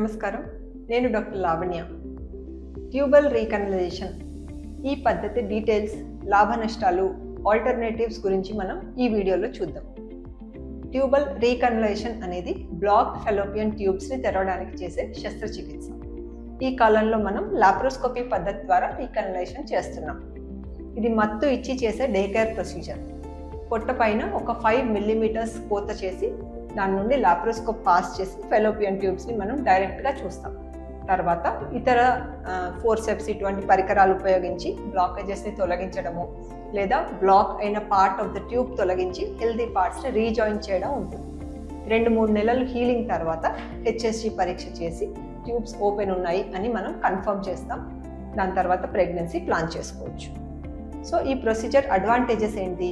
నమస్కారం, నేను doctor Lavanya. Tubal recanalisation ఈ పద్ధతి డీటెయిల్స్, లాభ నష్టాలు, ఆల్టర్నేటివ్స్ గురించి మనం ఈ వీడియోలో చూద్దాం. ట్యూబల్ రీకనలైజేషన్ అనేది బ్లాక్డ్ ఫెలోపియన్ ట్యూబ్స్ని తెరవడానికి చేసే శస్త్రచికిత్స. ఈ కాలంలో మనం లాప్రోస్కోపీ పద్ధతి ద్వారా రీకనలైజేషన్ చేస్తున్నాం. ఇది మత్తు ఇచ్చి చేసే డే కేర్ ప్రొసీజర్. పొట్ట పైన ఒక 5 మిల్లీమీటర్స్ కోత చేసి దాని నుండి లాప్రోస్కోప్ పాస్ చేసి ఫెలోపియన్ ట్యూబ్స్ని మనం డైరెక్ట్గా చూస్తాం. తర్వాత ఇతర ఫోర్సెప్స్ ఇటువంటి పరికరాలు ఉపయోగించి బ్లాకేజెస్ని తొలగించడము లేదా బ్లాక్ అయిన పార్ట్ ఆఫ్ ద ట్యూబ్ తొలగించి హెల్దీ పార్ట్స్ని రీజాయిన్ చేయడం ఉంటుంది. 2-3 నెలలు హీలింగ్ తర్వాత హెచ్ఎస్జి పరీక్ష చేసి ట్యూబ్స్ ఓపెన్ ఉన్నాయి అని మనం కన్ఫర్మ్ చేస్తాం. దాని తర్వాత ప్రెగ్నెన్సీ ప్లాన్ చేసుకోవచ్చు. సో ఈ ప్రొసీజర్ అడ్వాంటేజెస్ ఏంటి?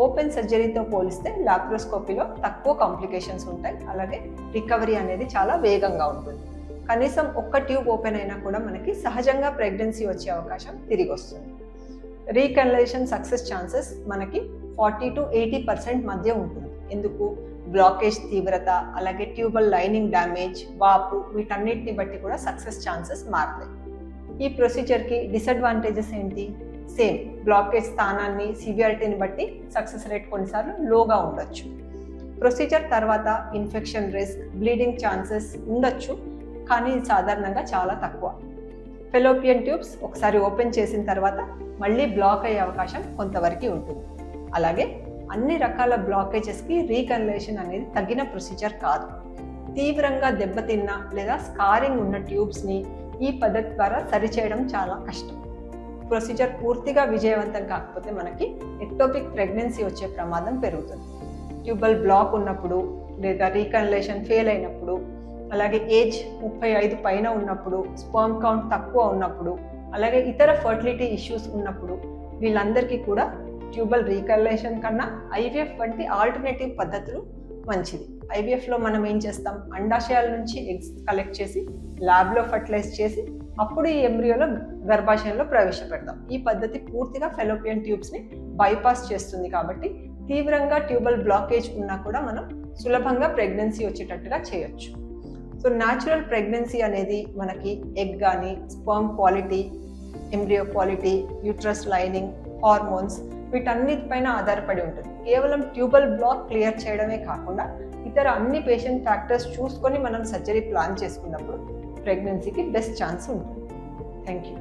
ఓపెన్ సర్జరీతో పోలిస్తే లాప్రోస్కోపీలో తక్కువ కాంప్లికేషన్స్ ఉంటాయి. అలాగే రికవరీ అనేది చాలా వేగంగా ఉంటుంది. కనీసం ఒక్క ట్యూబ్ ఓపెన్ అయినా కూడా మనకి సహజంగా ప్రెగ్నెన్సీ వచ్చే అవకాశం తిరిగి వస్తుంది. రీకనలైజేషన్ సక్సెస్ ఛాన్సెస్ మనకి 40 to 80% మధ్య ఉంటుంది. ఎందుకు? బ్లాకేజ్ తీవ్రత, అలాగే ట్యూబల్ లైనింగ్ డ్యామేజ్, వాపు వీటన్నిటిని బట్టి కూడా సక్సెస్ ఛాన్సెస్ మారుతాయి. ఈ ప్రొసీజర్కి డిసడ్వాంటేజెస్ ఏంటి? సేమ్, బ్లాకేజ్ స్థానాన్ని, సివియారిటీని బట్టి సక్సెస్ రేట్ కొన్నిసార్లు లోగా ఉండొచ్చు. ప్రొసీజర్ తర్వాత ఇన్ఫెక్షన్ రిస్క్, బ్లీడింగ్ ఛాన్సెస్ ఉండొచ్చు, కానీ సాధారణంగా చాలా తక్కువ. ఫెలోపియన్ ట్యూబ్స్ ఒకసారి ఓపెన్ చేసిన తర్వాత మళ్ళీ బ్లాక్ అయ్యే అవకాశం కొంతవరకు ఉంటుంది. అలాగే అన్ని రకాల బ్లాకేజెస్కి రీకనలైజేషన్ అనేది తగిన ప్రొసీజర్ కాదు. తీవ్రంగా దెబ్బతిన్న లేదా స్కారింగ్ ఉన్న ట్యూబ్స్ని ఈ పద్ధతి ద్వారా సరిచేయడం చాలా కష్టం. ప్రొసీజర్ పూర్తిగా విజయవంతం కాకపోతే మనకి ఎక్టోపిక్ ప్రెగ్నెన్సీ వచ్చే ప్రమాదం పెరుగుతుంది. ట్యూబల్ బ్లాక్ ఉన్నప్పుడు లేదా రీకనలైజేషన్ ఫెయిల్ అయినప్పుడు, అలాగే ఏజ్ 35 పైన ఉన్నప్పుడు, స్పర్మ్ కౌంట్ తక్కువ ఉన్నప్పుడు, అలాగే ఇతర ఫర్టిలిటీ ఇష్యూస్ ఉన్నప్పుడు వీళ్ళందరికీ కూడా ట్యూబల్ రీకనలైజేషన్ కన్నా ఐవీఎఫ్ వంటి ఆల్టర్నేటివ్ పద్ధతులు మంచిది. ఐవీఎఫ్లో మనం ఏం చేస్తాం? అండాశయాల నుంచి ఎగ్స్ కలెక్ట్ చేసి ల్యాబ్లో ఫర్టిలైజ్ చేసి అప్పుడు ఈ ఎంబ్రియోలో గర్భాశయంలో ప్రవేశపెడతాం. ఈ పద్ధతి పూర్తిగా ఫెలోపియన్ ట్యూబ్స్ని బైపాస్ చేస్తుంది. కాబట్టి తీవ్రంగా ట్యూబల్ బ్లాకేజ్ ఉన్నా కూడా మనం సులభంగా ప్రెగ్నెన్సీ వచ్చేటట్టుగా చేయొచ్చు. సో న్యాచురల్ ప్రెగ్నెన్సీ అనేది మనకి ఎగ్ కానీ, sperm quality, embryo quality, uterus lining, hormones వీటన్నిటిపైన ఆధారపడి ఉంటుంది. కేవలం ట్యూబల్ బ్లాక్ క్లియర్ చేయడమే కాకుండా ఇతర అన్ని పేషెంట్ ఫ్యాక్టర్స్ చూసుకొని మనం సర్జరీ ప్లాన్ చేసుకున్నప్పుడు ప్రెగ్నెన్సీకి బెస్ట్ ఛాన్స్ ఉంటుంది. Thank you.